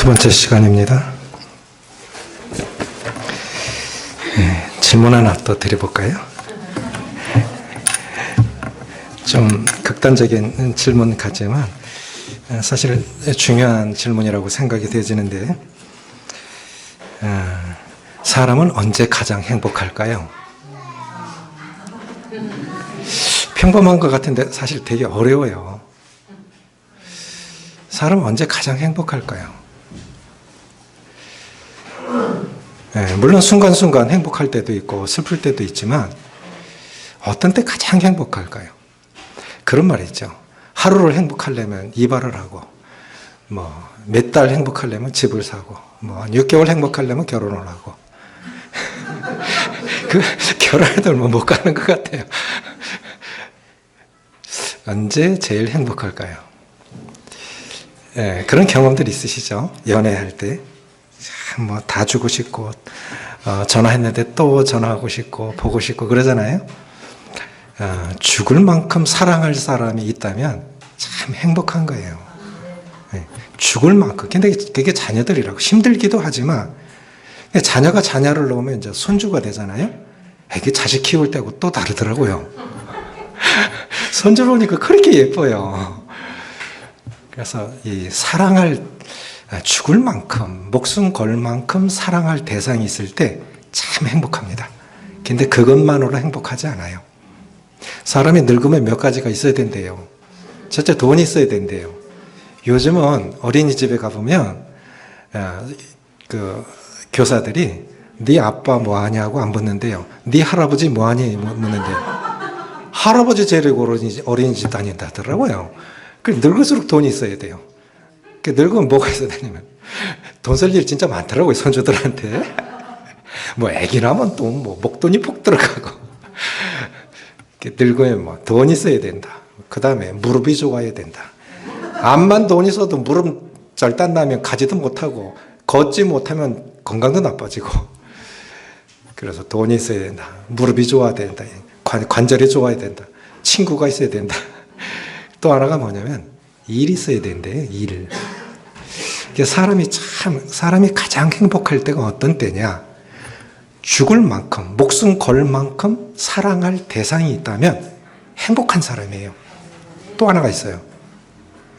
두 번째 시간입니다. 질문 하나 또 드려볼까요? 좀 극단적인 질문 같지만 사실 중요한 질문이라고 생각이 되어지는데, 사람은 언제 가장 행복할까요? 평범한 것 같은데 사실 되게 어려워요. 사람은 언제 가장 행복할까요? 물론 순간순간 행복할 때도 있고 슬플 때도 있지만 어떤 때 가장 행복할까요? 그런 말이 있죠. 하루를 행복하려면 이발을 하고, 몇 달 행복하려면 집을 사고, 6개월 행복하려면 결혼을 하고. 그 결혼해도 못 가는 것 같아요. 언제 제일 행복할까요? 그런 경험들 있으시죠? 연애할 때. 다 주고 싶고, 전화했는데 또 전화하고 싶고, 보고 싶고, 그러잖아요? 죽을 만큼 사랑할 사람이 있다면 참 행복한 거예요. 죽을 만큼. 근데 그게 자녀들이라고. 힘들기도 하지만, 자녀가 자녀를 놓으면 이제 손주가 되잖아요? 이게 자식 키울 때하고 또 다르더라고요. 손주 보니까 그렇게 예뻐요. 그래서 이 죽을 만큼, 목숨 걸 만큼 사랑할 대상이 있을 때 참 행복합니다. 근데 그것만으로 행복하지 않아요. 사람이 늙으면 몇 가지가 있어야 된대요. 첫째, 돈이 있어야 된대요. 요즘은 어린이집에 가보면 교사들이 네 아빠 뭐하냐고 안 묻는데요. 네 할아버지 뭐하니 묻는데요. 할아버지 데리고 어린이집 다닌다 하더라고요. 늙을수록 돈이 있어야 돼요. 늙으면 뭐가 있어야 되냐면 돈 쓸 일 진짜 많더라고요, 손주들한테. 애기라면 또 목돈이 푹 들어가고. 늙으면 돈이 있어야 된다. 그 다음에 무릎이 좋아야 된다. 암만 돈 있어도 무릎 절단 나면 가지도 못하고, 걷지 못하면 건강도 나빠지고. 그래서 돈이 있어야 된다. 무릎이 좋아야 된다. 관절이 좋아야 된다. 친구가 있어야 된다. 또 하나가 뭐냐면 일이 있어야 된대요. 일. 사람이 가장 행복할 때가 어떤 때냐? 죽을 만큼, 목숨 걸 만큼 사랑할 대상이 있다면 행복한 사람이에요. 또 하나가 있어요.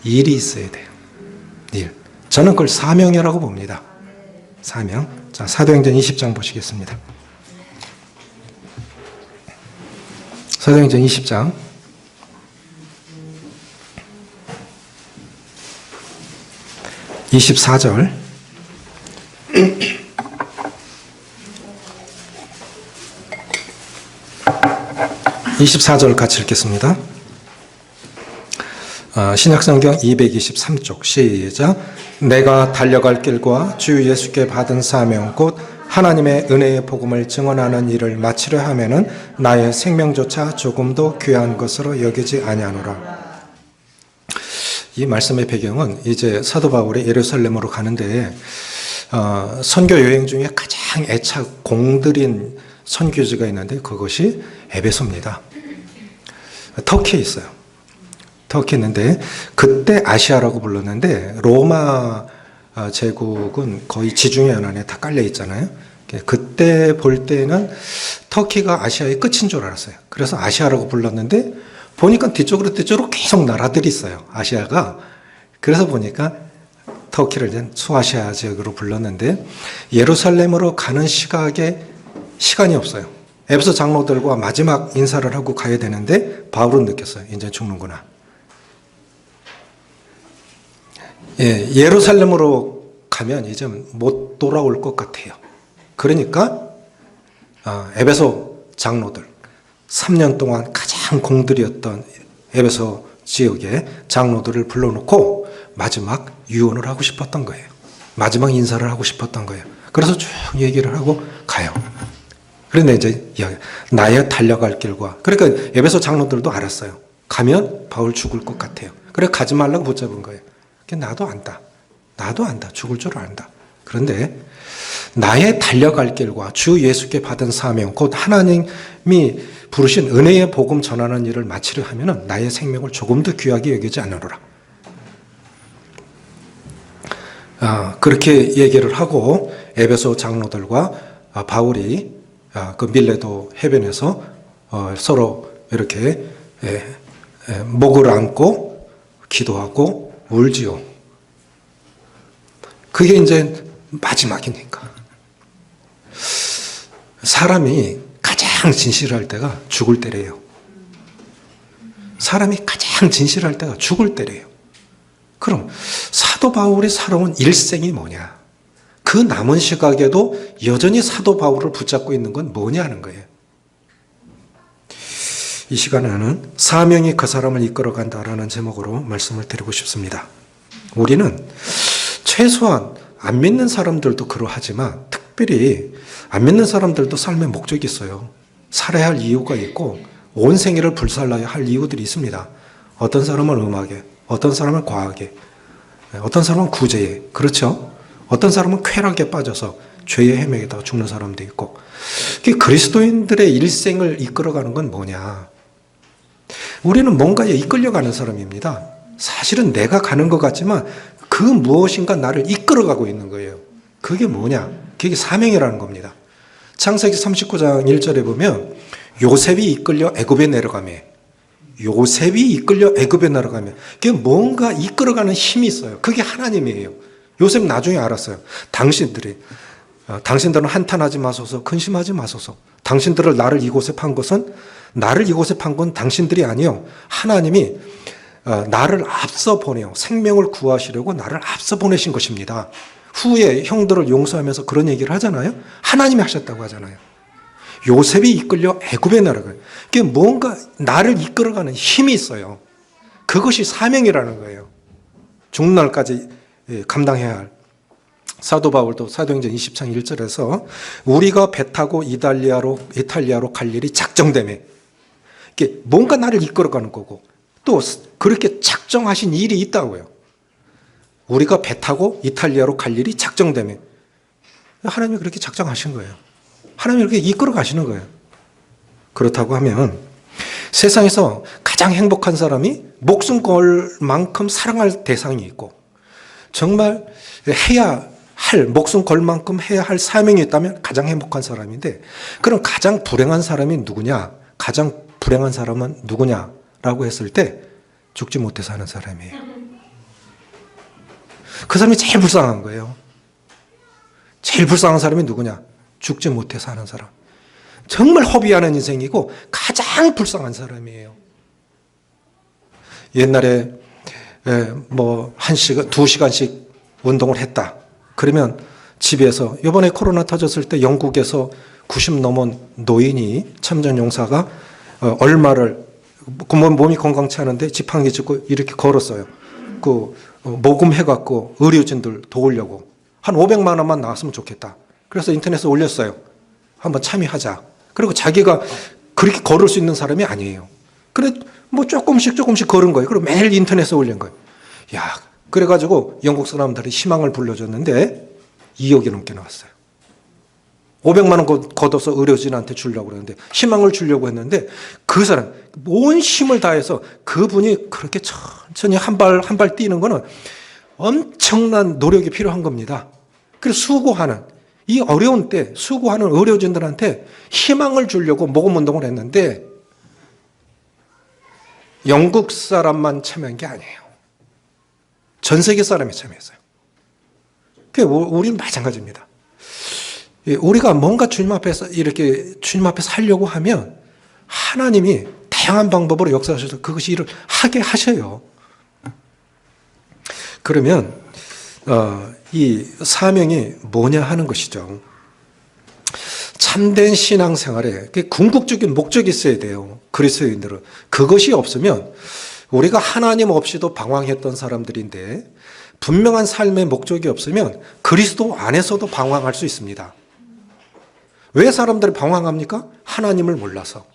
일이 있어야 돼요. 일. 저는 그걸 사명이라고 봅니다. 사명. 자, 사도행전 20장 보시겠습니다. 사도행전 20장. 24절. 24절 같이 읽겠습니다. 신약성경 223쪽 시작. 내가 달려갈 길과 주 예수께 받은 사명 곧 하나님의 은혜의 복음을 증언하는 일을 마치려 하면은 나의 생명조차 조금도 귀한 것으로 여기지 아니하노라. 이 말씀의 배경은 이제 사도 바울이 예루살렘으로 가는데 선교 여행 중에 가장 애착 공들인 선교지가 있는데 그것이 에베소입니다. 터키에 있어요. 터키에 있는데 그때 아시아라고 불렀는데 로마 제국은 거의 지중해 연안에 다 깔려 있잖아요. 그때 볼 때는 터키가 아시아의 끝인 줄 알았어요. 그래서 아시아라고 불렀는데 보니까 뒤쪽으로 계속 나라들이 있어요. 아시아가. 그래서 보니까 터키를 이제 소아시아 지역으로 불렀는데 예루살렘으로 가는 시간이 없어요. 에베소 장로들과 마지막 인사를 하고 가야 되는데 바울은 느꼈어요. 이제 죽는구나. 예루살렘으로 가면 이제 못 돌아올 것 같아요. 그러니까 에베소 장로들 3년 동안 가장 공들이었던 에베소 지역의 장로들을 불러놓고 마지막 유언을 하고 싶었던 거예요. 마지막 인사를 하고 싶었던 거예요. 그래서 쭉 얘기를 하고 가요. 그런데 이제 나의 달려갈 길과, 그러니까 에베소 장로들도 알았어요. 가면 바울 죽을 것 같아요. 그래 가지 말라고 붙잡은 거예요. 나도 안다. 죽을 줄 안다. 그런데 나의 달려갈 길과 주 예수께 받은 사명 곧 하나님이 부르신 은혜의 복음 전하는 일을 마치려 하면 나의 생명을 조금 더 귀하게 여기지 않으노라. 그렇게 얘기를 하고 에베소 장로들과 바울이 그 밀레도 해변에서 서로 이렇게 목을 안고 기도하고 울지요. 그게 이제 마지막이니까. 사람이 가장 진실할 때가 죽을 때래요. 사람이 가장 진실할 때가 죽을 때래요. 그럼 사도 바울이 살아온 일생이 뭐냐? 그 남은 시각에도 여전히 사도 바울을 붙잡고 있는 건 뭐냐는 거예요. 이 시간에는 사명이 그 사람을 이끌어간다라는 제목으로 말씀을 드리고 싶습니다. 우리는 최소한 안 믿는 사람들도 그러하지만 특별히 안 믿는 사람들도 삶의 목적이 있어요. 살아야 할 이유가 있고 온 생애를 불살라야 할 이유들이 있습니다. 어떤 사람은 음악에, 어떤 사람은 과학에, 어떤 사람은 구제에, 그렇죠? 어떤 사람은 쾌락에 빠져서 죄의 헤매게다가 죽는 사람도 있고. 그리스도인들의 일생을 이끌어가는 건 뭐냐? 우리는 뭔가에 이끌려가는 사람입니다. 사실은 내가 가는 것 같지만 그 무엇인가 나를 이끌어가고 있는 거예요. 그게 뭐냐? 그게 사명이라는 겁니다. 창세기 39장 1절에 보면 요셉이 이끌려 애굽에 내려가며, 요셉이 이끌려 애굽에 내려가며, 그게 뭔가 이끌어가는 힘이 있어요. 그게 하나님이에요. 요셉 나중에 알았어요. 당신들은 한탄하지 마소서, 근심하지 마소서. 당신들을 나를 이곳에 판 것은, 나를 이곳에 판 건 당신들이 아니요, 하나님이 나를 앞서 보내요. 생명을 구하시려고 나를 앞서 보내신 것입니다. 후에 형들을 용서하면서 그런 얘기를 하잖아요. 하나님이 하셨다고 하잖아요. 요셉이 이끌려 애굽에 나아가요. 그게 뭔가 나를 이끌어가는 힘이 있어요. 그것이 사명이라는 거예요. 죽는 날까지 감당해야 할. 사도 바울도 사도행전 20장 1절에서 우리가 배 타고 이탈리아로 갈 일이 작정되매, 이게 뭔가 나를 이끌어가는 거고 또 그렇게 작정하신 일이 있다고요. 우리가 배 타고 이탈리아로 갈 일이 작정되매, 하나님이 그렇게 작정하신 거예요. 하나님이 그렇게 이끌어 가시는 거예요. 그렇다고 하면 세상에서 가장 행복한 사람이 목숨 걸 만큼 사랑할 대상이 있고 정말 해야 할, 목숨 걸 만큼 해야 할 사명이 있다면 가장 행복한 사람인데, 그럼 가장 불행한 사람이 누구냐? 가장 불행한 사람은 누구냐라고 했을 때 죽지 못해 사는 사람이에요. 그 사람이 제일 불쌍한 거예요. 제일 불쌍한 사람이 누구냐? 죽지 못해 사는 사람. 정말 허비하는 인생이고 가장 불쌍한 사람이에요. 옛날에 뭐 1시간, 2시간씩 운동을 했다. 그러면 집에서, 이번에 코로나 터졌을 때 영국에서 90 넘은 노인이, 참전용사가 얼마를, 몸이 건강치 않은데 지팡이 짚고 이렇게 걸었어요. 모금해갖고 의료진들 도우려고. 한 500만 원만 나왔으면 좋겠다. 그래서 인터넷에 올렸어요. 한번 참여하자. 그리고 자기가 그렇게 걸을 수 있는 사람이 아니에요. 그래, 뭐 조금씩 걸은 거예요. 그리고 매일 인터넷에 올린 거예요. 야, 그래가지고 영국 사람들이 희망을 불러줬는데 2억이 넘게 나왔어요. 500만 원 걷어서 의료진한테 주려고 그러는데, 희망을 주려고 했는데, 그 사람, 온 힘을 다해서 그분이 그렇게 천천히 한 발 뛰는 거는 엄청난 노력이 필요한 겁니다. 그래서 수고하는, 이 어려운 때 수고하는 의료진들한테 희망을 주려고 모금 운동을 했는데, 영국 사람만 참여한 게 아니에요. 전 세계 사람이 참여했어요. 우리는 마찬가지입니다. 우리가 뭔가 주님 앞에서 하려고 하면 하나님이 다양한 방법으로 역사하셔서 그것이 일을 하게 하셔요. 그러면 이 사명이 뭐냐 하는 것이죠. 참된 신앙생활에 궁극적인 목적이 있어야 돼요. 그리스도인들은. 그것이 없으면 우리가 하나님 없이도 방황했던 사람들인데, 분명한 삶의 목적이 없으면 그리스도 안에서도 방황할 수 있습니다. 왜 사람들이 방황합니까? 하나님을 몰라서.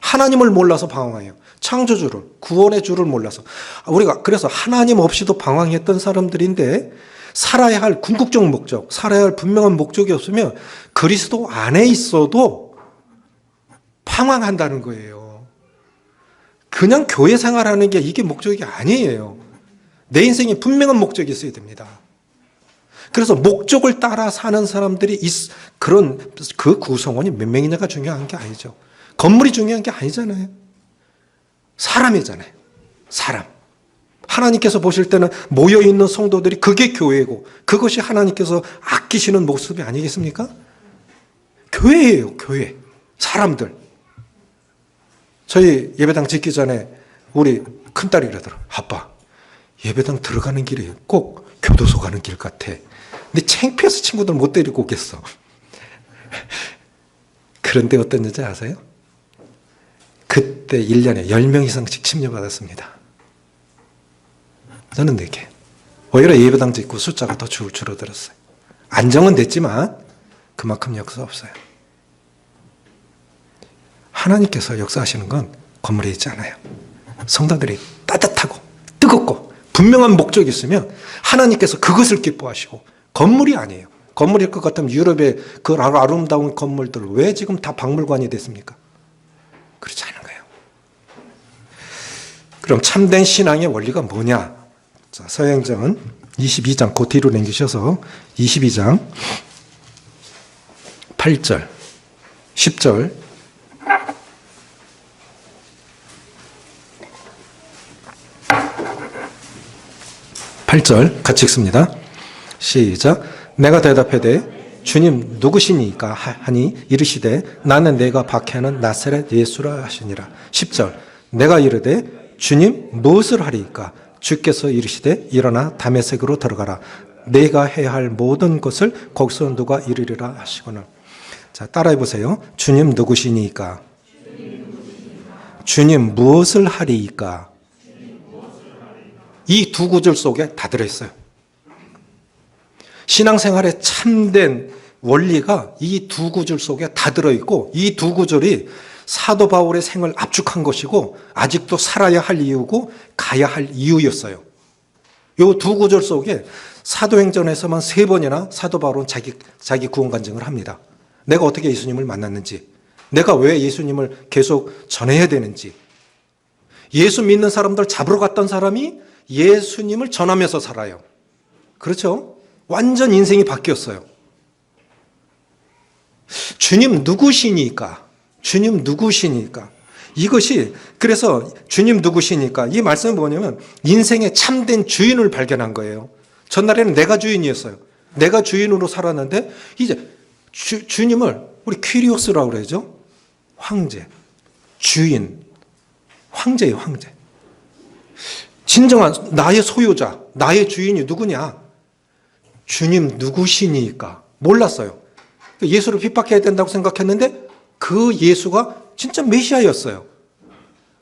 하나님을 몰라서 방황해요. 창조주를, 구원의 주를 몰라서. 우리가 그래서 하나님 없이도 방황했던 사람들인데, 살아야 할 궁극적 목적, 살아야 할 분명한 목적이 없으면 그리스도 안에 있어도 방황한다는 거예요. 그냥 교회 생활하는 게 이게 목적이 아니에요. 내 인생에 분명한 목적이 있어야 됩니다. 그래서 목적을 따라 사는 사람들이 그런 그 구성원이 몇 명이냐가 중요한 게 아니죠. 건물이 중요한 게 아니잖아요. 사람이잖아요. 사람. 하나님께서 보실 때는 모여있는 성도들이 그게 교회고 그것이 하나님께서 아끼시는 모습이 아니겠습니까? 교회예요. 교회. 사람들. 저희 예배당 짓기 전에 우리 큰딸이 그러더라고요. 아빠, 예배당 들어가는 길이 꼭 교도소 가는 길 같아. 근데 창피해서 친구들 못 데리고 오겠어. 그런데 어떤 여자 아세요? 그때 1년에 10명 이상씩 침례받았습니다. 저는 4개. 오히려 예배당 짓고 숫자가 더 줄어들었어요. 안정은 됐지만 그만큼 역사 없어요. 하나님께서 역사하시는 건 건물에 있지 않아요. 성도들이 따뜻하고 뜨겁고 분명한 목적이 있으면 하나님께서 그것을 기뻐하시고 건물이 아니에요. 건물일 것 같으면 유럽의 그 아름다운 건물들 왜 지금 다 박물관이 됐습니까? 그렇지 않은 거예요. 그럼 참된 신앙의 원리가 뭐냐? 자, 사도행전 22장 그 뒤로 남기셔서 22장 8절 10절 8절 같이 읽습니다. 시작. 내가 대답하되 주님 누구시니까 하니 이르시되 나는 내가 박해하는 나사렛 예수라 하시니라. 10절. 내가 이르되 주님 무엇을 하리이까? 주께서 이르시되 일어나 다메섹으로 들어가라. 내가 해야 할 모든 것을 거기서 누가 이르리라 하시거늘. 자, 따라해 보세요. 주님 누구시니까? 주님 무엇을 하리이까? 이 두 구절 속에 다 들어있어요. 신앙생활의 참된 원리가 이 두 구절 속에 다 들어있고 이 두 구절이 사도 바울의 생을 압축한 것이고 아직도 살아야 할 이유고 가야 할 이유였어요. 이 두 구절 속에 사도행전에서만 3번이나 사도 바울은 자기 구원 간증을 합니다. 내가 어떻게 예수님을 만났는지, 내가 왜 예수님을 계속 전해야 되는지, 예수 믿는 사람들 잡으러 갔던 사람이 예수님을 전하면서 살아요. 그렇죠? 완전 인생이 바뀌었어요. 주님 누구시니까? 주님 누구시니까? 이것이 그래서 주님 누구시니까 이 말씀은 뭐냐면 인생의 참된 주인을 발견한 거예요. 전날에는 내가 주인이었어요. 내가 주인으로 살았는데 이제 주님을 우리 퀴리오스라고 그러죠. 황제, 주인, 황제예요. 황제. 진정한 나의 소유자, 나의 주인이 누구냐? 주님 누구시니까 몰랐어요. 예수를 핍박해야 된다고 생각했는데 그 예수가 진짜 메시아였어요.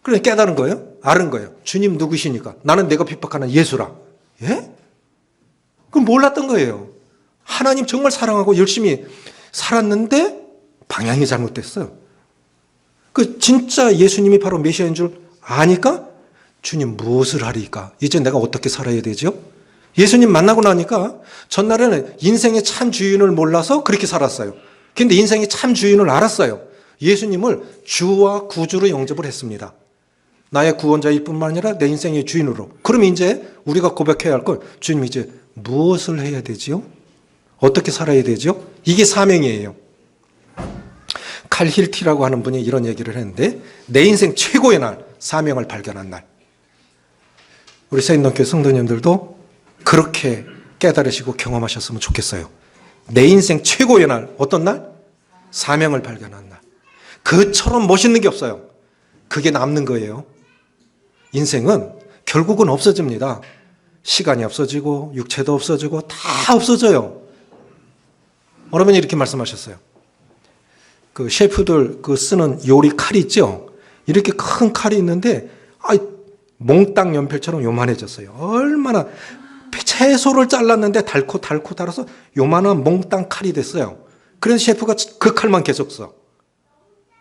그래서 깨달은 거예요. 알은 거예요. 주님 누구시니까. 나는 내가 핍박하는 예수라. 예? 그럼 몰랐던 거예요. 하나님 정말 사랑하고 열심히 살았는데 방향이 잘못됐어요. 그 진짜 예수님이 바로 메시아인 줄 아니까 주님 무엇을 하리까? 이제 내가 어떻게 살아야 되죠? 예수님 만나고 나니까 전날에는 인생의 참 주인을 몰라서 그렇게 살았어요. 근데 인생의 참 주인을 알았어요. 예수님을 주와 구주로 영접을 했습니다. 나의 구원자일 뿐만 아니라 내 인생의 주인으로. 그럼 이제 우리가 고백해야 할 건 주님 이제 무엇을 해야 되지요? 어떻게 살아야 되죠? 이게 사명이에요. 칼 힐티라고 하는 분이 이런 얘기를 했는데 내 인생 최고의 날, 사명을 발견한 날. 우리 세인동교회 성도님들도 그렇게 깨달으시고 경험하셨으면 좋겠어요. 내 인생 최고의 날, 어떤 날? 사명을 발견한 날. 그처럼 멋있는 게 없어요. 그게 남는 거예요. 인생은 결국은 없어집니다. 시간이 없어지고 육체도 없어지고 다 없어져요. 어느 분이 이렇게 말씀하셨어요. 그 셰프들 그 쓰는 요리 칼이 있죠. 이렇게 큰 칼이 있는데 몽땅 연필처럼 요만해졌어요. 얼마나 채소를 잘랐는데 닳고 달아서 요만한 몽땅 칼이 됐어요. 그래서 셰프가 그 칼만 계속 써.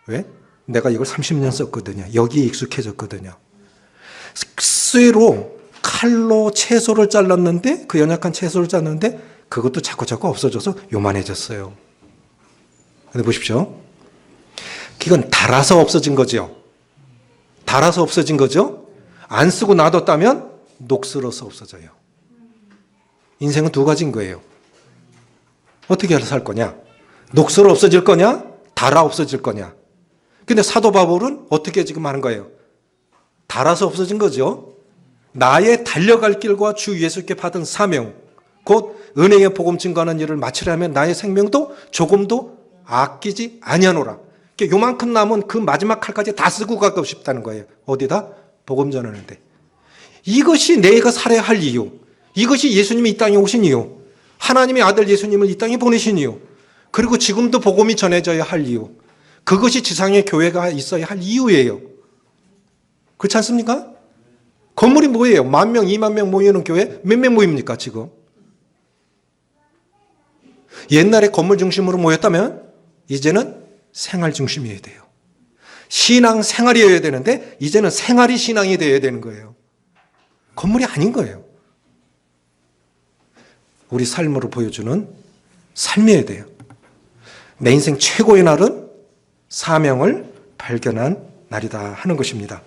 왜? 내가 이걸 30년 썼거든요. 여기에 익숙해졌거든요. 쇠로 칼로 채소를 잘랐는데 그 연약한 채소를 잘랐는데 그것도 자꾸 없어져서 요만해졌어요. 근데 보십시오. 이건 달아서 없어진 거죠. 달아서 없어진 거죠. 안 쓰고 놔뒀다면 녹슬어서 없어져요. 인생은 두 가지인 거예요. 어떻게 해서 살 거냐? 녹슬어 없어질 거냐? 달아 없어질 거냐? 근데 사도 바울은 어떻게 지금 하는 거예요? 달아서 없어진 거죠. 나의 달려갈 길과 주 예수께 받은 사명, 곧 은혜의 복음 증거하는 일을 마치려면 나의 생명도 조금도 아끼지 아니하노라. 요만큼 남은 그 마지막 칼까지 다 쓰고 가고 싶다는 거예요. 어디다? 복음 전하는데. 이것이 내가 살아야 할 이유. 이것이 예수님이 이 땅에 오신 이유. 하나님의 아들 예수님을 이 땅에 보내신 이유. 그리고 지금도 복음이 전해져야 할 이유. 그것이 지상에 교회가 있어야 할 이유예요. 그렇지 않습니까? 건물이 뭐예요? 10,000명, 20,000명 모이는 교회 몇 명 모입니까 지금? 옛날에 건물 중심으로 모였다면 이제는 생활 중심이어야 돼요. 신앙 생활이어야 되는데 이제는 생활이 신앙이 되어야 되는 거예요. 건물이 아닌 거예요. 우리 삶으로 보여주는 삶이어야 돼요. 내 인생 최고의 날은 사명을 발견한 날이다 하는 것입니다.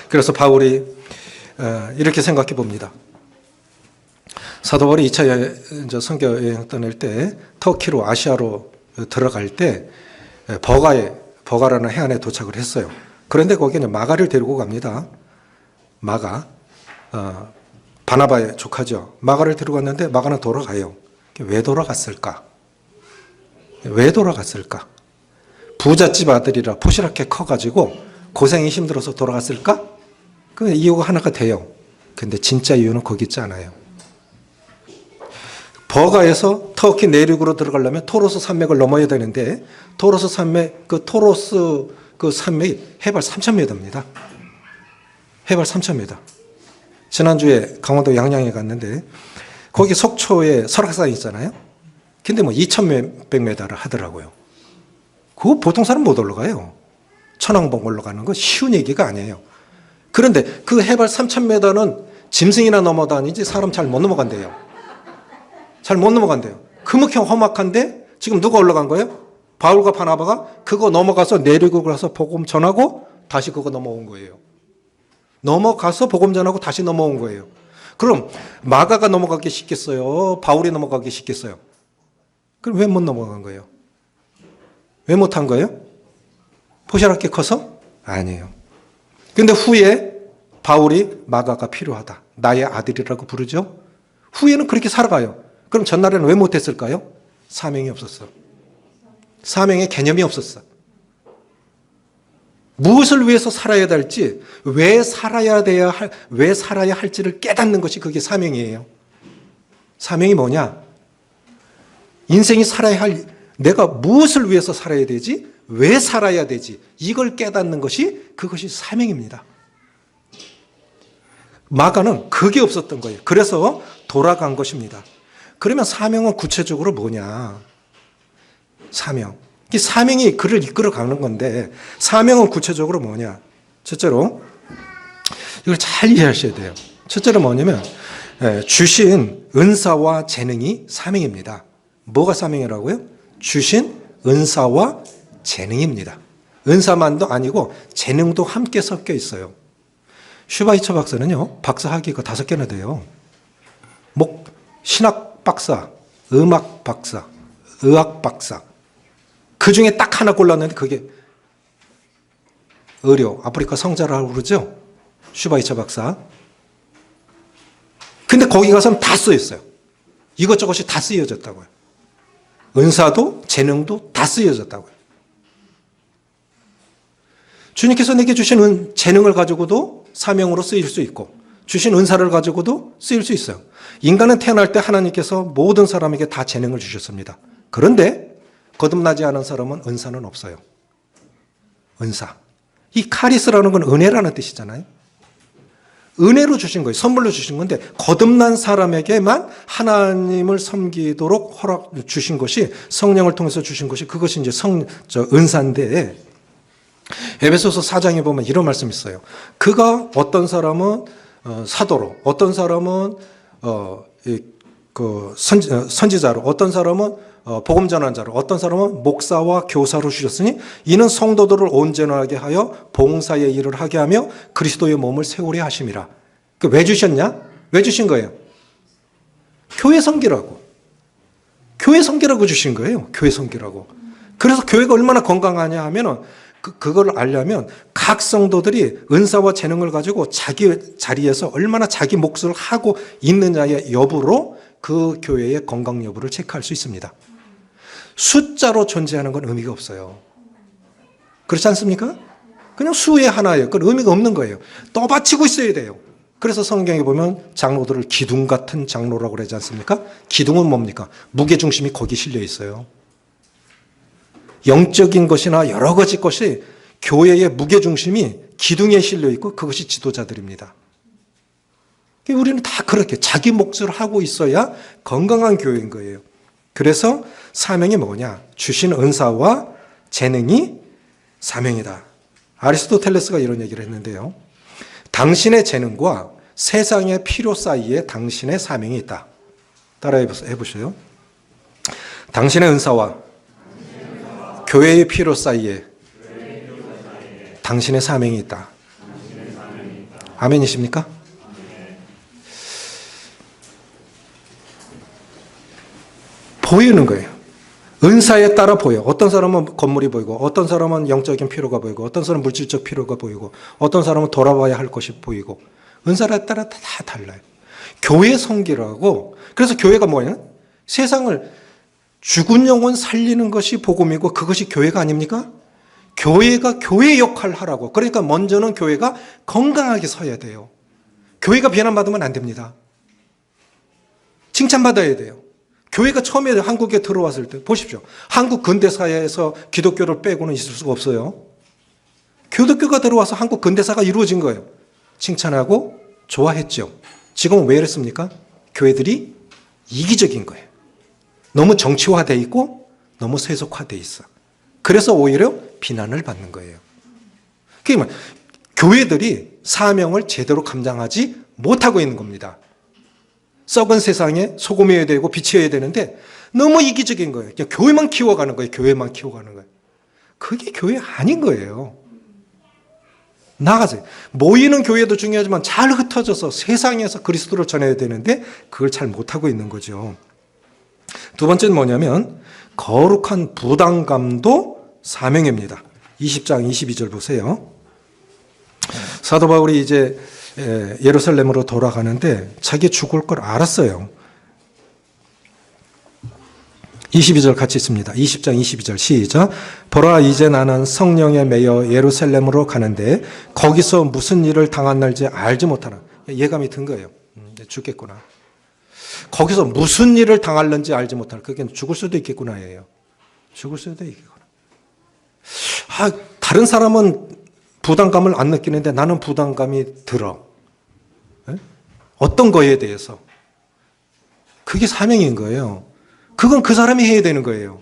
그래서 바울이 이렇게 생각해 봅니다. 사도 바울이 2차 선교 여행 떠날 때 터키로 아시아로 들어갈 때 버가라는 해안에 도착을 했어요. 그런데 거기는 마가를 데리고 갑니다. 마가 바나바의 조카죠. 마가를 데리고 갔는데 마가는 돌아가요. 왜 돌아갔을까? 왜 돌아갔을까? 부잣집 아들이라 포시랗게 커가지고 고생이 힘들어서 돌아갔을까? 그 이유가 하나가 돼요. 근데 진짜 이유는 거기 있지 않아요. 버가에서 터키 내륙으로 들어가려면 토로스 산맥을 넘어야 되는데 토로스 산맥, 토로스 산맥이 해발 3,000m입니다. 해발 3,000m. 지난주에 강원도 양양에 갔는데 거기 속초에 설악산이 있잖아요. 근데 2,100m를 하더라고요. 그거 보통 사람 못 올라가요. 천왕봉 올라가는 거 쉬운 얘기가 아니에요. 그런데 그 해발 3,000m는 짐승이나 넘어다니지 사람 잘 못 넘어간대요. 잘 못 넘어간대요. 그렇게 험악한데 지금 누가 올라간 거예요? 바울과 바나바가 그거 넘어가서 내륙으로 가서 복음 전하고 다시 그거 넘어온 거예요. 넘어가서 복음 전하고 다시 넘어온 거예요. 그럼 마가가 넘어가기 쉽겠어요? 바울이 넘어가기 쉽겠어요? 그럼 왜 못 넘어간 거예요? 왜 못한 거예요? 포시랗게 커서? 아니에요. 근데 후에 바울이 마가가 필요하다. 나의 아들이라고 부르죠? 후에는 그렇게 살아가요. 그럼 전날에는 왜 못했을까요? 사명이 없었어. 사명의 개념이 없었어. 무엇을 위해서 살아야 될지, 왜 살아야 할지를 깨닫는 것이 그게 사명이에요. 사명이 뭐냐? 인생이 살아야 할, 내가 무엇을 위해서 살아야 되지? 왜 살아야 되지? 이걸 깨닫는 것이 그것이 사명입니다. 마가는 그게 없었던 거예요. 그래서 돌아간 것입니다. 그러면 사명은 구체적으로 뭐냐? 사명. 이 사명이 그를 이끌어가는 건데 사명은 구체적으로 뭐냐? 첫째로 이걸 잘 이해하셔야 돼요. 첫째로 뭐냐면 주신 은사와 재능이 사명입니다. 뭐가 사명이라고요? 주신 은사와 재능입니다. 은사만도 아니고 재능도 함께 섞여 있어요. 슈바이처 박사는요, 박사 학위가 5개나 돼요. 신학 박사, 음악 박사, 의학 박사. 그 중에 딱 하나 골랐는데 그게 의료, 아프리카 성자라고 그러죠? 슈바이처 박사. 근데 거기 가서는 다 쓰였어요. 이것저것이 다 쓰여졌다고요. 은사도 재능도 다 쓰여졌다고요. 주님께서 내게 주신 재능을 가지고도 사명으로 쓰일 수 있고 주신 은사를 가지고도 쓰일 수 있어요. 인간은 태어날 때 하나님께서 모든 사람에게 다 재능을 주셨습니다. 그런데 거듭나지 않은 사람은 은사는 없어요. 은사. 이 카리스라는 건 은혜라는 뜻이잖아요. 은혜로 주신 거예요. 선물로 주신 건데 거듭난 사람에게만 하나님을 섬기도록 주신 것이 성령을 통해서 주신 것이 그것이 이제 은사인데 에베소서 4장에 보면 이런 말씀이 있어요. 그가 어떤 사람은 사도로, 어떤 사람은 선지자로, 어떤 사람은 복음 전환자로, 어떤 사람은 목사와 교사로 주셨으니 이는 성도들을 온전하게 하여 봉사의 일을 하게 하며 그리스도의 몸을 세우려 하심이라. 왜 주셨냐? 왜 주신 거예요? 교회 섬기라고. 교회 성기라고 주신 거예요. 교회 성기라고. 그래서 교회가 얼마나 건강하냐 하면은 그걸 알려면 각 성도들이 은사와 재능을 가지고 자기 자리에서 얼마나 자기 몫을 하고 있느냐의 여부로 그 교회의 건강 여부를 체크할 수 있습니다. 숫자로 존재하는 건 의미가 없어요. 그렇지 않습니까? 그냥 수의 하나예요. 그건 의미가 없는 거예요. 떠받치고 있어야 돼요. 그래서 성경에 보면 장로들을 기둥 같은 장로라고 그러지 않습니까? 기둥은 뭡니까? 무게중심이 거기 실려 있어요. 영적인 것이나 여러 가지 것이 교회의 무게중심이 기둥에 실려 있고 그것이 지도자들입니다. 우리는 다 그렇게 자기 몫을 하고 있어야 건강한 교회인 거예요. 그래서 사명이 뭐냐? 주신 은사와 재능이 사명이다. 아리스토텔레스가 이런 얘기를 했는데요. 당신의 재능과 세상의 필요 사이에 당신의 사명이 있다. 따라해 보세요. 당신의 은사와 교회의 필요 사이에 당신의 사명이 있다. 아멘이십니까? 보이는 거예요. 은사에 따라 보여. 어떤 사람은 건물이 보이고, 어떤 사람은 영적인 필요가 보이고, 어떤 사람은 물질적 필요가 보이고, 어떤 사람은 돌아봐야 할 것이 보이고, 은사에 따라 다 달라요. 교회 성기라고. 그래서 교회가 뭐냐? 세상을 죽은 영혼 살리는 것이 복음이고 그것이 교회가 아닙니까? 교회가 교회 역할을 하라고. 그러니까 먼저는 교회가 건강하게 서야 돼요. 교회가 비난받으면 안 됩니다. 칭찬받아야 돼요. 교회가 처음에 한국에 들어왔을 때 보십시오. 한국 근대사회에서 기독교를 빼고는 있을 수가 없어요. 기독교가 들어와서 한국 근대사가 이루어진 거예요. 칭찬하고 좋아했죠. 지금은 왜 이랬습니까? 교회들이 이기적인 거예요. 너무 정치화되어 있고 너무 세속화되어 있어. 그래서 오히려 비난을 받는 거예요. 그러니까 교회들이 사명을 제대로 감당하지 못하고 있는 겁니다. 썩은 세상에 소금이어야 되고 빛이어야 되는데 너무 이기적인 거예요. 그냥 교회만 키워가는 거예요. 교회만 키워가는 거예요. 그게 교회 아닌 거예요. 나가세요. 모이는 교회도 중요하지만 잘 흩어져서 세상에서 그리스도를 전해야 되는데 그걸 잘 못하고 있는 거죠. 두 번째는 뭐냐면 거룩한 부담감도 사명입니다. 20장 22절 보세요. 사도 바울이 이제 예루살렘으로 돌아가는데 자기 죽을 걸 알았어요. 22절 같이 있습니다. 20장 22절 시작. 보라 이제 나는 성령에 매여 예루살렘으로 가는데 거기서 무슨 일을 당할지 알지 못하나. 예감이 든 거예요. 죽겠구나. 거기서 무슨 일을 당할는지 알지 못하나. 그게 죽을 수도 있겠구나예요. 죽을 수도 있겠구나. 다른 사람은 부담감을 안 느끼는데 나는 부담감이 들어. 어떤 거에 대해서. 그게 사명인 거예요. 그건 그 사람이 해야 되는 거예요.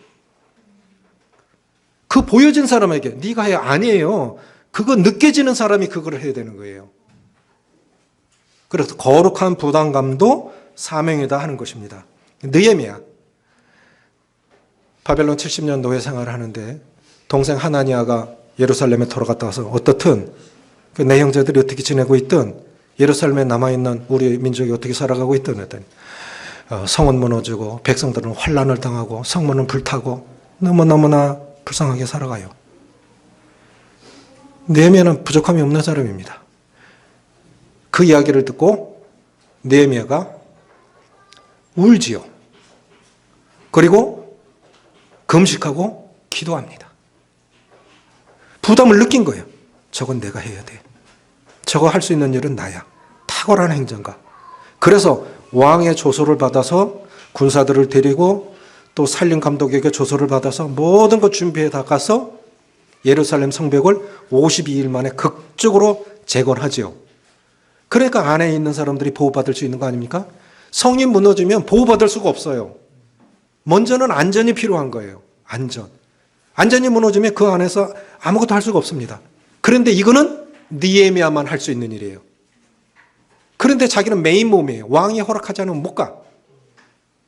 그 보여진 사람에게 네가 해 아니에요. 그거 느껴지는 사람이 그걸 해야 되는 거예요. 그래서 거룩한 부담감도 사명이다 하는 것입니다. 느헤미야 바벨론 70년 노예 생활을 하는데 동생 하나니아가 예루살렘에 돌아갔다 와서 어떻든 내 형제들이 어떻게 지내고 있든 예루살렘에 남아있는 우리 민족이 어떻게 살아가고 있든 했더니 성은 무너지고 백성들은 환난을 당하고 성문은 불타고 너무나 불쌍하게 살아가요. 느헤미야는 부족함이 없는 사람입니다. 그 이야기를 듣고 느헤미야가 울지요. 그리고 금식하고 기도합니다. 부담을 느낀 거예요. 저건 내가 해야 돼. 저거 할 수 있는 일은 나야. 탁월한 행정가. 그래서 왕의 조소를 받아서 군사들을 데리고 또 살림 감독에게 조소를 받아서 모든 것 준비해 다 가서 예루살렘 성벽을 52일 만에 극적으로 재건을 하죠. 그러니까 안에 있는 사람들이 보호받을 수 있는 거 아닙니까? 성이 무너지면 보호받을 수가 없어요. 먼저는 안전이 필요한 거예요. 안전이 무너지면 그 안에서 아무것도 할 수가 없습니다. 그런데 이거는 느헤미야만 할 수 있는 일이에요. 그런데 자기는 메인 몸이에요. 왕이 허락하지 않으면 못 가.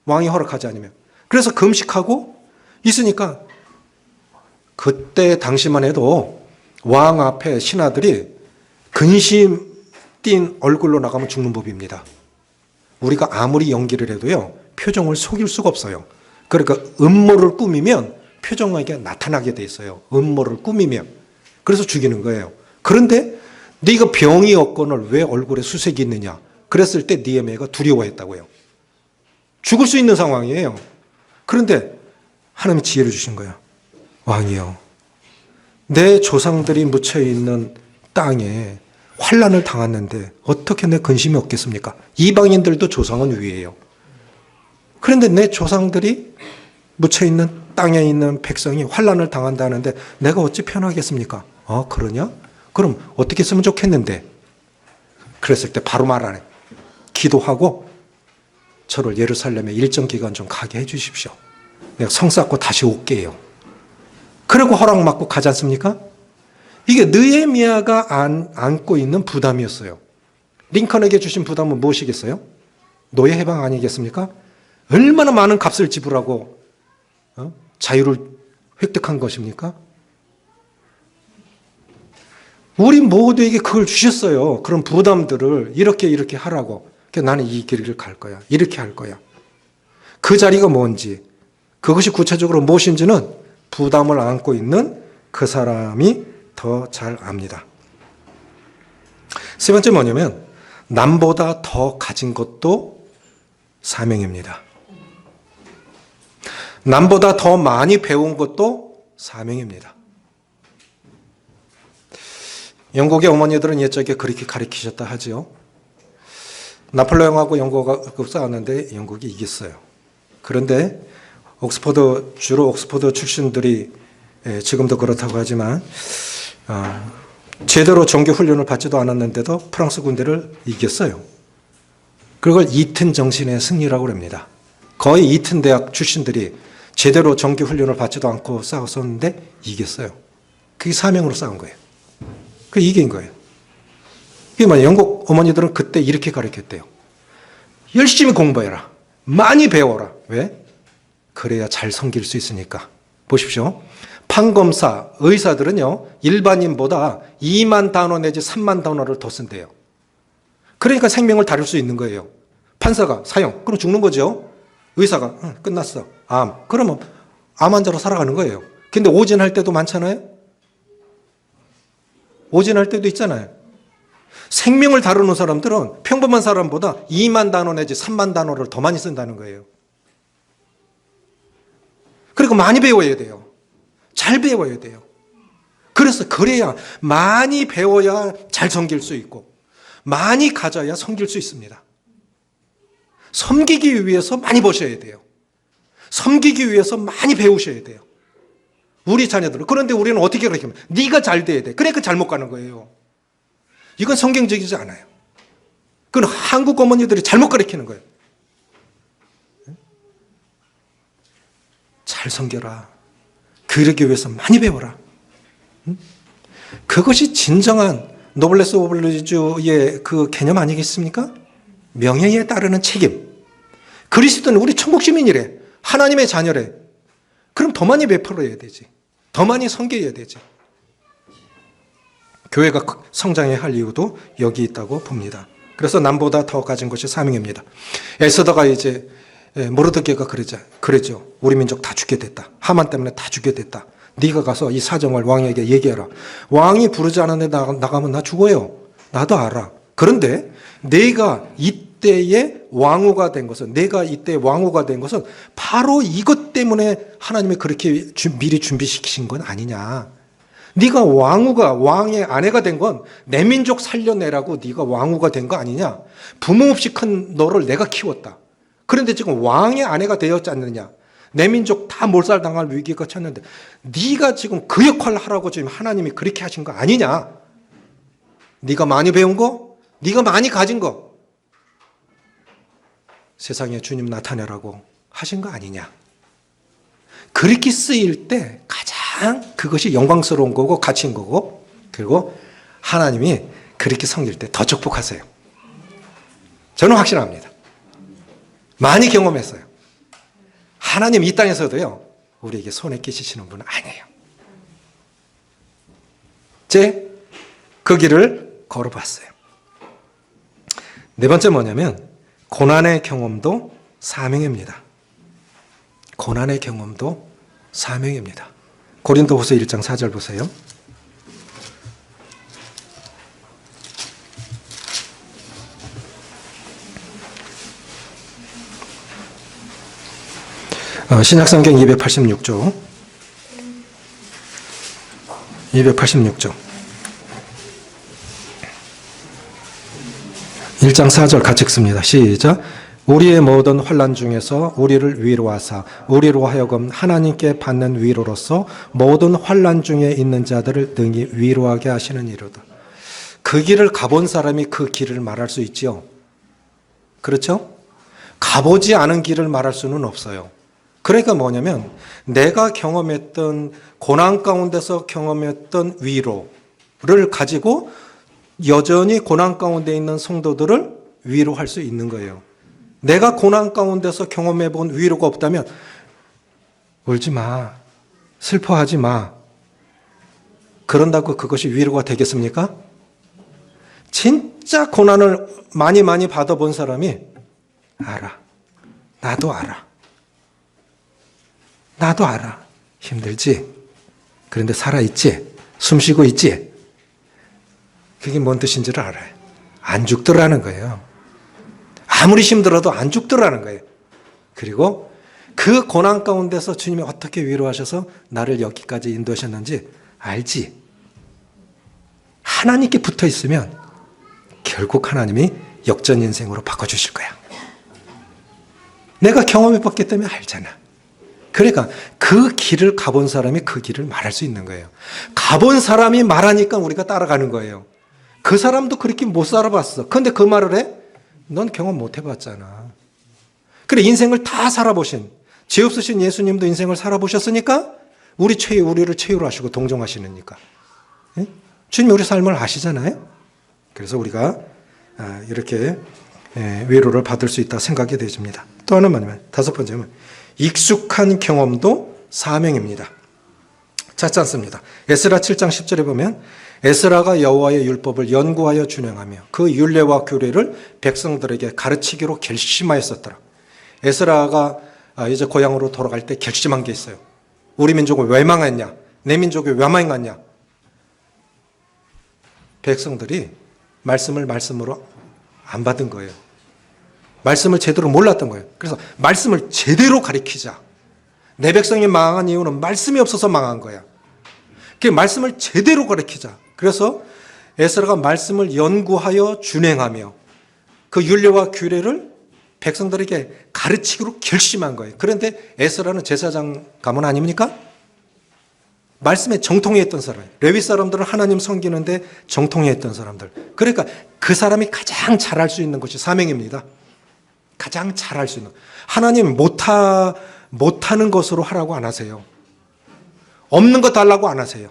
왕이 허락하지 않으면. 그래서 금식하고 있으니까 그때 당시만 해도 왕 앞에 신하들이 근심 띤 얼굴로 나가면 죽는 법입니다. 우리가 아무리 연기를 해도요, 표정을 속일 수가 없어요. 그러니까 음모를 꾸미면 표정하게 나타나게 돼 있어요. 음모를 꾸미면. 그래서 죽이는 거예요. 그런데 네가 병이 없거늘 왜 얼굴에 수색이 있느냐. 그랬을 때 니에미아가 두려워했다고요. 죽을 수 있는 상황이에요. 그런데 하나님이 지혜를 주신 거야. 왕이요, 내 조상들이 묻혀있는 땅에 환난을 당했는데 어떻게 내 근심이 없겠습니까? 이방인들도 조상은 위에요. 그런데 내 조상들이 묻혀있는 땅에 있는 백성이 환난을 당한다는데 내가 어찌 편하겠습니까? 그러냐? 그럼 어떻게 했으면 좋겠는데? 그랬을 때 바로 말하네. 기도하고 저를 예루살렘에 일정 기간 좀 가게 해 주십시오. 내가 성 쌓고 다시 올게요. 그리고 허락받고 가지 않습니까? 이게 느헤미야가 안고 있는 부담이었어요. 링컨에게 주신 부담은 무엇이겠어요? 노예 해방 아니겠습니까? 얼마나 많은 값을 지불하고 자유를 획득한 것입니까? 우리 모두에게 그걸 주셨어요. 그런 부담들을 이렇게 하라고. 그러니까 나는 이 길을 갈 거야. 이렇게 할 거야. 그 자리가 뭔지, 그것이 구체적으로 무엇인지는 부담을 안고 있는 그 사람이 더 잘 압니다. 세 번째 뭐냐면 남보다 더 가진 것도 사명입니다. 남보다 더 많이 배운 것도 사명입니다. 영국의 어머니들은 옛적에 그렇게 가르치셨다 하지요. 나폴레옹하고 영국이 싸웠는데 영국이 이겼어요. 그런데 주로 옥스퍼드 출신들이 지금도 그렇다고 하지만 제대로 정규 훈련을 받지도 않았는데도 프랑스 군대를 이겼어요. 그걸 이튼 정신의 승리라고 합니다. 거의 이튼 대학 출신들이 제대로 정규 훈련을 받지도 않고 싸웠었는데 이겼어요. 그게 사명으로 싸운 거예요. 그 이긴 거예요. 이게 뭐냐? 영국 어머니들은 그때 이렇게 가르쳤대요. 열심히 공부해라. 많이 배워라. 왜? 그래야 잘 섬길 수 있으니까. 보십시오. 판검사, 의사들은요, 일반인보다 2만 단어 내지 3만 단어를 더 쓴대요. 그러니까 생명을 다룰 수 있는 거예요. 판사가 사형, 그럼 죽는 거죠. 의사가 끝났어. 암, 그러면 암 환자로 살아가는 거예요. 근데 오진할 때도 많잖아요. 오진할 때도 있잖아요. 생명을 다루는 사람들은 평범한 사람보다 2만 단어 내지 3만 단어를 더 많이 쓴다는 거예요. 그리고 많이 배워야 돼요. 잘 배워야 돼요. 그래야 많이 배워야 잘 섬길 수 있고 많이 가져야 섬길 수 있습니다. 섬기기 위해서 많이 버셔야 돼요. 섬기기 위해서 많이 배우셔야 돼요. 우리 자녀들은. 그런데 우리는 어떻게 그렇게 하면 네가 잘 돼야 돼. 그러니까 잘못 가는 거예요. 이건 성경적이지 않아요. 그건 한국 어머니들이 잘못 가르치는 거예요. 잘 섬겨라. 그러기 위해서 많이 배워라. 그것이 진정한 노블레스 오블리주의 그 개념 아니겠습니까? 명예에 따르는 책임. 그리스도는 우리 천국 시민이래. 하나님의 자녀래. 그럼 더 많이 베풀어야 되지. 더 많이 섬겨야 되지. 교회가 성장해야 할 이유도 여기 있다고 봅니다. 그래서 남보다 더 가진 것이 사명입니다. 에스더가 이제 모르드게가 그랬죠. 우리 민족 다 죽게 됐다. 하만 때문에 다 죽게 됐다. 네가 가서 이 사정을 왕에게 얘기해라. 왕이 부르지 않은데 나가면 나 죽어요. 나도 알아. 그런데 내가 이때의 왕후가 된 것은 바로 이것 때문에 하나님이 그렇게 미리 준비시키신 건 아니냐. 네가 왕의 아내가 된 건 내 민족 살려내라고 네가 왕후가 된 거 아니냐. 부모 없이 큰 너를 내가 키웠다. 그런데 지금 왕의 아내가 되었지 않느냐. 내 민족 다 몰살당할 위기가 쳤는데 네가 지금 그 역할을 하라고 지금 하나님이 그렇게 하신 거 아니냐. 네가 많이 배운 거, 네가 많이 가진 거 세상에 주님 나타내라고 하신 거 아니냐. 그렇게 쓰일 때 가장 그것이 영광스러운 거고 가치인 거고, 그리고 하나님이 그렇게 섬길 때 더 축복하세요. 저는 확신합니다. 많이 경험했어요. 하나님 이 땅에서도요, 우리에게 손에 끼치시는 분은 아니에요. 그 길을 걸어봤어요. 네 번째 뭐냐면 고난의 경험도 사명입니다. 고난의 경험도 사명입니다. 고린도후서 1장 4절 보세요. 신약성경 286조. 286조. 1장 4절 같이 읽습니다. 시작. 우리의 모든 환난 중에서 우리를 위로하사 우리로 하여금 하나님께 받는 위로로서 모든 환난 중에 있는 자들을 능히 위로하게 하시는 이로다. 그 길을 가본 사람이 그 길을 말할 수 있지요. 그렇죠? 가보지 않은 길을 말할 수는 없어요. 그러니까 뭐냐면 내가 경험했던 고난 가운데서 경험했던 위로를 가지고 여전히 고난 가운데 있는 성도들을 위로할 수 있는 거예요. 내가 고난 가운데서 경험해 본 위로가 없다면 울지 마, 슬퍼하지 마. 그런다고 그것이 위로가 되겠습니까? 진짜 고난을 많이 받아본 사람이 알아. 나도 알아. 나도 알아. 힘들지? 그런데 살아있지? 숨쉬고 있지? 그게 뭔 뜻인지를 알아요. 안 죽더라는 거예요. 아무리 힘들어도 안 죽더라는 거예요. 그리고 그 고난 가운데서 주님이 어떻게 위로하셔서 나를 여기까지 인도하셨는지 알지? 하나님께 붙어 있으면 결국 하나님이 역전 인생으로 바꿔주실 거야. 내가 경험해봤기 때문에 알잖아. 그러니까 그 길을 가본 사람이 그 길을 말할 수 있는 거예요. 가본 사람이 말하니까 우리가 따라가는 거예요. 그 사람도 그렇게 못 살아봤어. 그런데 그 말을 해? 넌 경험 못 해봤잖아. 그래, 인생을 다 살아보신, 죄 없으신 예수님도 인생을 살아보셨으니까 우리를 최후로 하시고 동정하시니까. 주님이 우리 삶을 아시잖아요. 그래서 우리가 이렇게 위로를 받을 수 있다 생각이 되집니다. 또 하나 뭐냐면, 다섯 번째는 익숙한 경험도 사명입니다. 찾지 않습니다. 에스라 7장 10절에 보면 에스라가 여호와의 율법을 연구하여 준행하며 그 율례와 규례를 백성들에게 가르치기로 결심하였었더라. 에스라가 이제 고향으로 돌아갈 때 결심한 게 있어요. 우리 민족을 왜 망했냐? 내 민족이 왜 망했냐? 백성들이 말씀을 말씀으로 안 받은 거예요. 말씀을 제대로 몰랐던 거예요. 그래서 말씀을 제대로 가르치자. 내 백성이 망한 이유는 말씀이 없어서 망한 거야. 그 말씀을 제대로 가르치자. 그래서 에스라가 말씀을 연구하여 준행하며 그 율례와 규례를 백성들에게 가르치기로 결심한 거예요. 그런데 에스라는 제사장 가문 아닙니까? 말씀에 정통했던 사람. 레위 사람들은 하나님 섬기는데 정통했던 사람들. 그러니까 그 사람이 가장 잘할 수 있는 것이 사명입니다. 가장 잘할 수 있는. 하나님 못하는 것으로 하라고 안 하세요. 없는 거 달라고 안 하세요.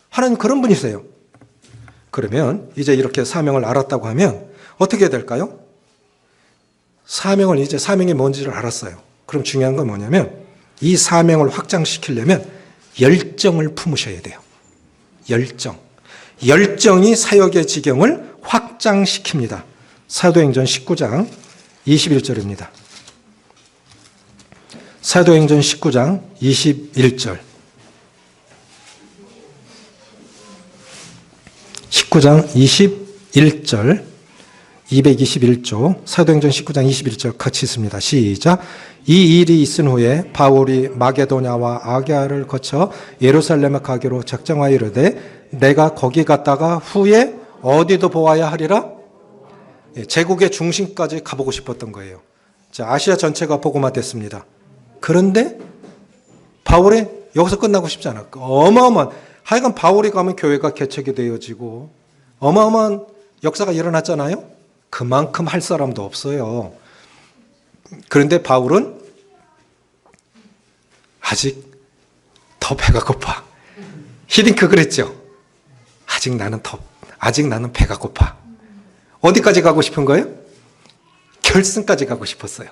하나님 그런 분이세요. 그러면 이제 이렇게 사명을 알았다고 하면 어떻게 해야 될까요? 사명이 뭔지를 알았어요. 그럼 중요한 건 뭐냐면 이 사명을 확장시키려면 열정을 품으셔야 돼요. 열정이 사역의 지경을 확장시킵니다. 사도행전 19장 21절입니다. 사도행전 19장 21절. 19장 21절, 221조, 사도행전 19장 21절 같이 있습니다. 시작. 이 일이 있은 후에 바울이 마게도냐와 아기아를 거쳐 예루살렘에 가기로 작정하여 이르되 내가 거기 갔다가 후에 어디도 보아야 하리라? 제국의 중심까지 가보고 싶었던 거예요. 자, 아시아 전체가 복음화 됐습니다. 그런데 바울이 여기서 끝나고 싶지 않았고 어마어마한 하여간 바울이 가면 교회가 개척이 되어지고 어마어마한 역사가 일어났잖아요. 그만큼 할 사람도 없어요. 그런데 바울은 아직 더 배가 고파. 히딩크 그랬죠. 아직 나는 배가 고파. 어디까지 가고 싶은 거예요? 결승까지 가고 싶었어요.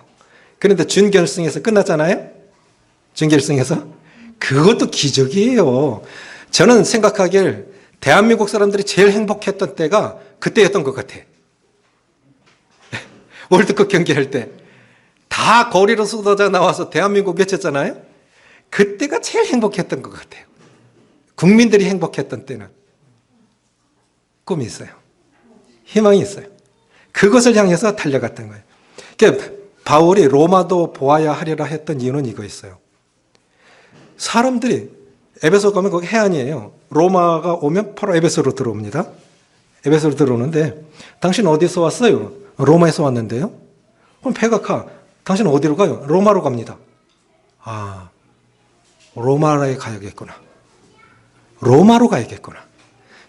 그런데 준결승에서 끝났잖아요. 준결승에서. 그것도 기적이에요. 저는 생각하길 대한민국 사람들이 제일 행복했던 때가 그때였던 것 같아. 월드컵 경기할 때 다 거리로 쏟아져 나와서 대한민국 외쳤잖아요. 그때가 제일 행복했던 것 같아요. 국민들이 행복했던 때는 꿈이 있어요. 희망이 있어요. 그것을 향해서 달려갔던 거예요. 그러니까 바울이 로마도 보아야 하리라 했던 이유는 이거 있어요. 사람들이 에베소 가면 거기 해안이에요. 로마가 오면 바로 에베소로 들어옵니다. 에베소로 들어오는데 당신 어디서 왔어요? 로마에서 왔는데요. 그럼 배가 가. 당신 어디로 가요? 로마로 갑니다. 아, 로마에 가야겠구나. 로마로 가야겠구나.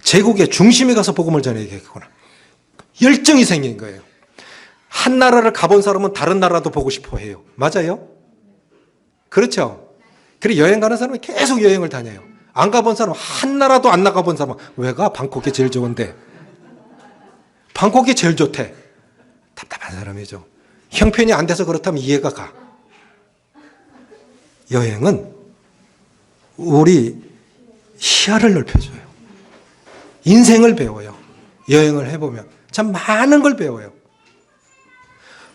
제국의 중심에 가서 복음을 전해야겠구나. 열정이 생긴 거예요. 한 나라를 가본 사람은 다른 나라도 보고 싶어 해요. 맞아요? 그렇죠? 그리고 여행 가는 사람은 계속 여행을 다녀요. 안 가본 사람, 한 나라도 안 나가본 사람은 왜 가? 방콕이 제일 좋은데. 방콕이 제일 좋대. 답답한 사람이죠. 형편이 안 돼서 그렇다면 이해가 가. 여행은 우리 시야를 넓혀줘요. 인생을 배워요. 여행을 해보면 참 많은 걸 배워요.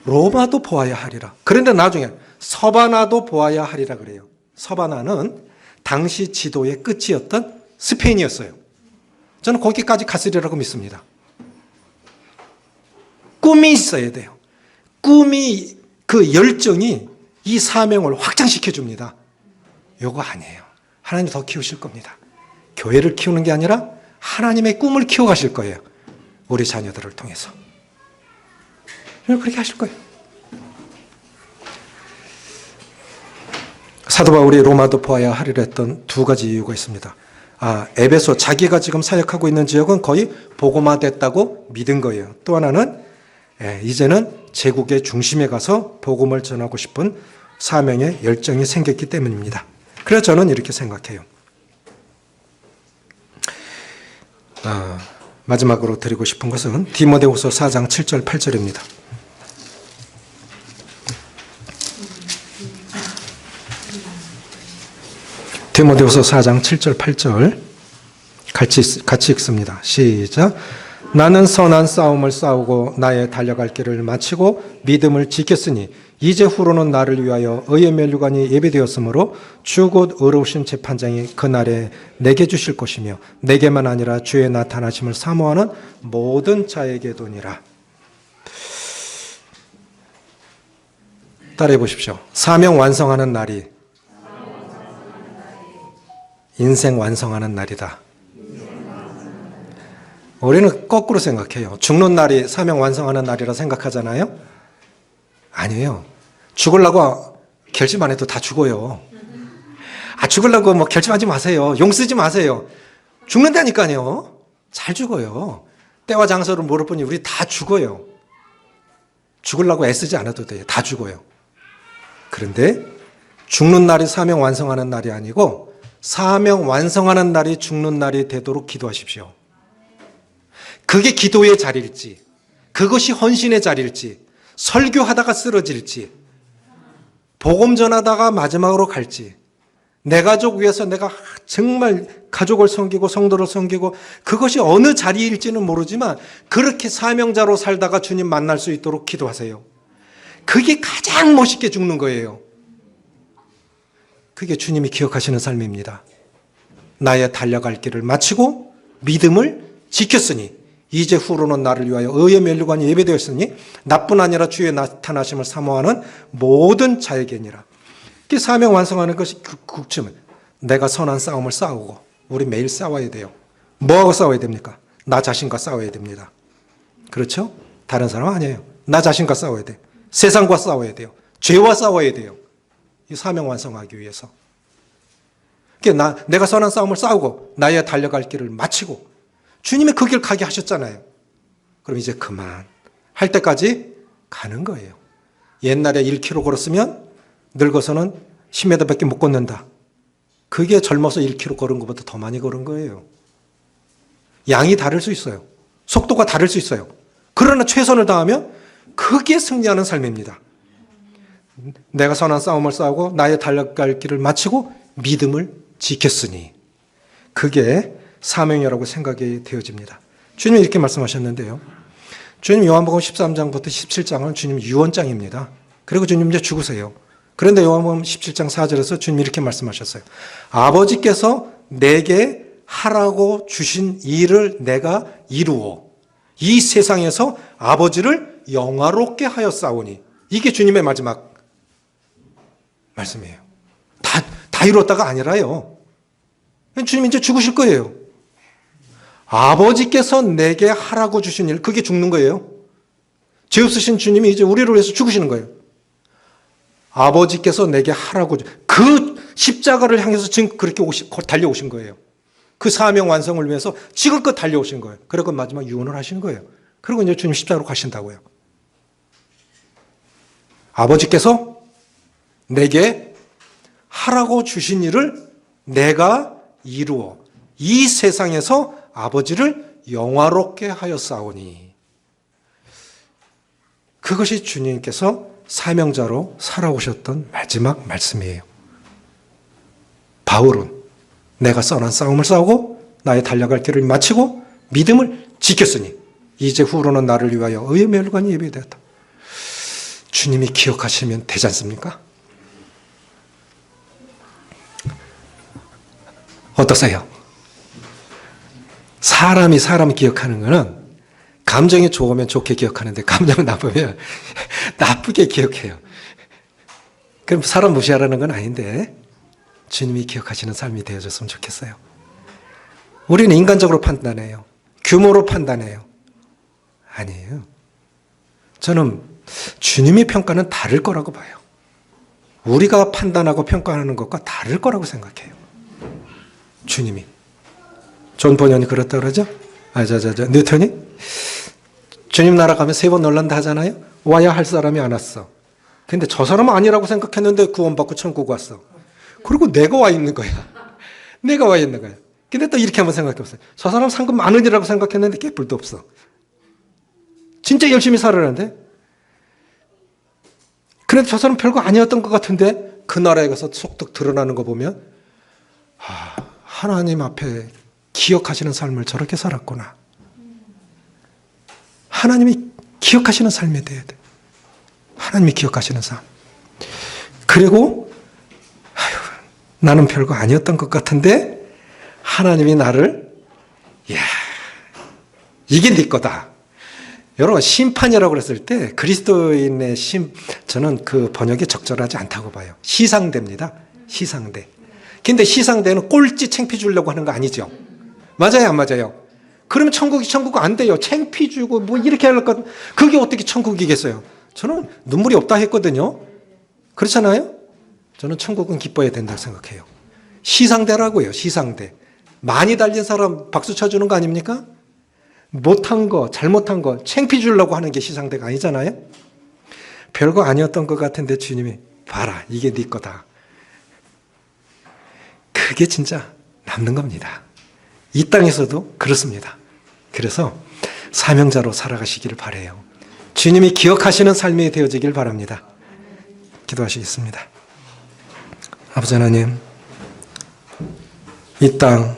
로마도 보아야 하리라. 그런데 나중에 서바나도 보아야 하리라 그래요. 서바나는 당시 지도의 끝이었던 스페인이었어요. 저는 거기까지 갔으리라고 믿습니다. 꿈이 있어야 돼요. 꿈이, 그 열정이 이 사명을 확장시켜 줍니다. 요거 아니에요. 하나님 더 키우실 겁니다. 교회를 키우는 게 아니라 하나님의 꿈을 키워가실 거예요. 우리 자녀들을 통해서. 그렇게 하실 거예요. 사도 바울이 로마도 보아야 하리라 했던 두 가지 이유가 있습니다. 에베소, 자기가 지금 사역하고 있는 지역은 거의 복음화됐다고 믿은 거예요. 또 하나는 이제는 제국의 중심에 가서 복음을 전하고 싶은 사명의 열정이 생겼기 때문입니다. 그래서 저는 이렇게 생각해요. 마지막으로 드리고 싶은 것은 디모데후서 4장 7절 8절입니다. 디모데후서 4장 7절 8절 같이 읽습니다. 시작. 나는 선한 싸움을 싸우고 나의 달려갈 길을 마치고 믿음을 지켰으니 이제 후로는 나를 위하여 의의 면류관이 예비되었으므로 주 곧 의로우신 재판장이 그날에 내게 주실 것이며 내게만 아니라 주의 나타나심을 사모하는 모든 자에게도니라. 따라해 보십시오. 사명 완성하는 날이 인생 완성하는 날이다. 우리는 거꾸로 생각해요. 죽는 날이 사명 완성하는 날이라 생각하잖아요. 아니에요. 죽으려고 결심 안 해도 다 죽어요. 죽으려고 뭐 결심하지 마세요. 용 쓰지 마세요. 죽는다니까요. 잘 죽어요. 때와 장소를 모를 뿐이 우리 다 죽어요. 죽으려고 애쓰지 않아도 돼요. 다 죽어요. 그런데 죽는 날이 사명 완성하는 날이 아니고 사명 완성하는 날이 죽는 날이 되도록 기도하십시오. 그게 기도의 자리일지, 그것이 헌신의 자리일지, 설교하다가 쓰러질지, 복음 전하다가 마지막으로 갈지, 내 가족 위해서 내가 정말 가족을 섬기고 성도를 섬기고 그것이 어느 자리일지는 모르지만 그렇게 사명자로 살다가 주님 만날 수 있도록 기도하세요. 그게 가장 멋있게 죽는 거예요. 그게 주님이 기억하시는 삶입니다. 나의 달려갈 길을 마치고 믿음을 지켰으니 이제 후로는 나를 위하여 의의 면류관이 예배되었으니 나뿐 아니라 주의 나타나심을 사모하는 모든 자에게니라. 그 사명 완성하는 것이 국쯤은 내가 선한 싸움을 싸우고 우리 매일 싸워야 돼요. 뭐하고 싸워야 됩니까? 나 자신과 싸워야 됩니다. 그렇죠? 다른 사람 아니에요. 나 자신과 싸워야 돼요. 세상과 싸워야 돼요. 죄와 싸워야 돼요. 이 사명 완성하기 위해서. 내가 선한 싸움을 싸우고 나의 달려갈 길을 마치고 주님이 그 길 가게 하셨잖아요. 그럼 이제 그만 할 때까지 가는 거예요. 옛날에 1km 걸었으면 늙어서는 10m밖에 못 걷는다. 그게 젊어서 1km 걸은 것보다 더 많이 걸은 거예요. 양이 다를 수 있어요. 속도가 다를 수 있어요. 그러나 최선을 다하면 그게 승리하는 삶입니다. 내가 선한 싸움을 싸우고 나의 달려갈 길을 마치고 믿음을 지켰으니 그게 사명이라고 생각이 되어집니다. 주님이 이렇게 말씀하셨는데요. 주님 요한복음 13장부터 17장은 주님 유언장입니다. 그리고 주님 이제 죽으세요. 그런데 요한복음 17장 4절에서 주님이 이렇게 말씀하셨어요. 아버지께서 내게 하라고 주신 일을 내가 이루어 이 세상에서 아버지를 영화롭게 하였사오니. 이게 주님의 마지막 말씀이에요. 다 이뤘다가 아니라요. 주님 이제 죽으실 거예요. 아버지께서 내게 하라고 주신 일, 그게 죽는 거예요. 죄 없으신 주님이 이제 우리를 위해서 죽으시는 거예요. 아버지께서 내게 하라고, 그 십자가를 향해서 지금 그렇게 달려오신 거예요. 그 사명 완성을 위해서 지금껏 달려오신 거예요. 그리고 마지막 유언을 하신 거예요. 그리고 이제 주님 십자가로 가신다고요. 아버지께서 내게 하라고 주신 일을 내가 이루어 이 세상에서 아버지를 영화롭게 하였사오니. 그것이 주님께서 사명자로 살아오셨던 마지막 말씀이에요. 바울은 내가 선한 싸움을 싸우고 나의 달려갈 길을 마치고 믿음을 지켰으니 이제 후로는 나를 위하여 의의 멸관이 예비되었다. 주님이 기억하시면 되지 않습니까? 어떠세요? 사람이 기억하는 거는 감정이 좋으면 좋게 기억하는데 감정이 나쁘면 나쁘게 기억해요. 그럼 사람 무시하라는 건 아닌데 주님이 기억하시는 삶이 되어졌으면 좋겠어요. 우리는 인간적으로 판단해요. 규모로 판단해요. 아니에요. 저는 주님의 평가는 다를 거라고 봐요. 우리가 판단하고 평가하는 것과 다를 거라고 생각해요. 주님이. 존 버년이 그렇다 그러죠? 뉴턴이? 주님 나라 가면 3번 놀란다 하잖아요? 와야 할 사람이 안 왔어. 근데 저 사람은 아니라고 생각했는데 구원받고 천국 왔어. 그리고 내가 와 있는 거야. 내가 와 있는 거야. 근데 또 이렇게 한번 생각해 보세요. 저 사람 상금 많으리라고 생각했는데 깨뿔도 없어. 진짜 열심히 살았는데? 그래도 저 사람 별거 아니었던 것 같은데 그 나라에 가서 속독 드러나는 거 보면 하나님 앞에 기억하시는 삶을 저렇게 살았구나. 하나님이 기억하시는 삶이 돼야 돼. 하나님이 기억하시는 삶. 그리고 나는 별거 아니었던 것 같은데 하나님이 나를 이게 네 거다. 여러분 심판이라고 그랬을 때 그리스도인의 저는 그 번역이 적절하지 않다고 봐요. 시상대입니다. 시상대. 근데 시상대는 꼴찌 창피 주려고 하는 거 아니죠? 맞아요, 안 맞아요? 그러면 천국 안 돼요. 창피 주고 뭐 이렇게 할 것, 그게 어떻게 천국이겠어요? 저는 눈물이 없다 했거든요. 그렇잖아요? 저는 천국은 기뻐야 된다고 생각해요. 시상대라고요, 시상대. 많이 달린 사람 박수 쳐주는 거 아닙니까? 못한 거, 잘못한 거, 창피 주려고 하는 게 시상대가 아니잖아요? 별거 아니었던 것 같은데 주님이 봐라, 이게 네 거다. 그게 진짜 남는 겁니다. 이 땅에서도 그렇습니다. 그래서 사명자로 살아가시기를 바라요. 주님이 기억하시는 삶이 되어지길 바랍니다. 기도하시겠습니다. 아버지 하나님, 이 땅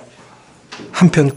한편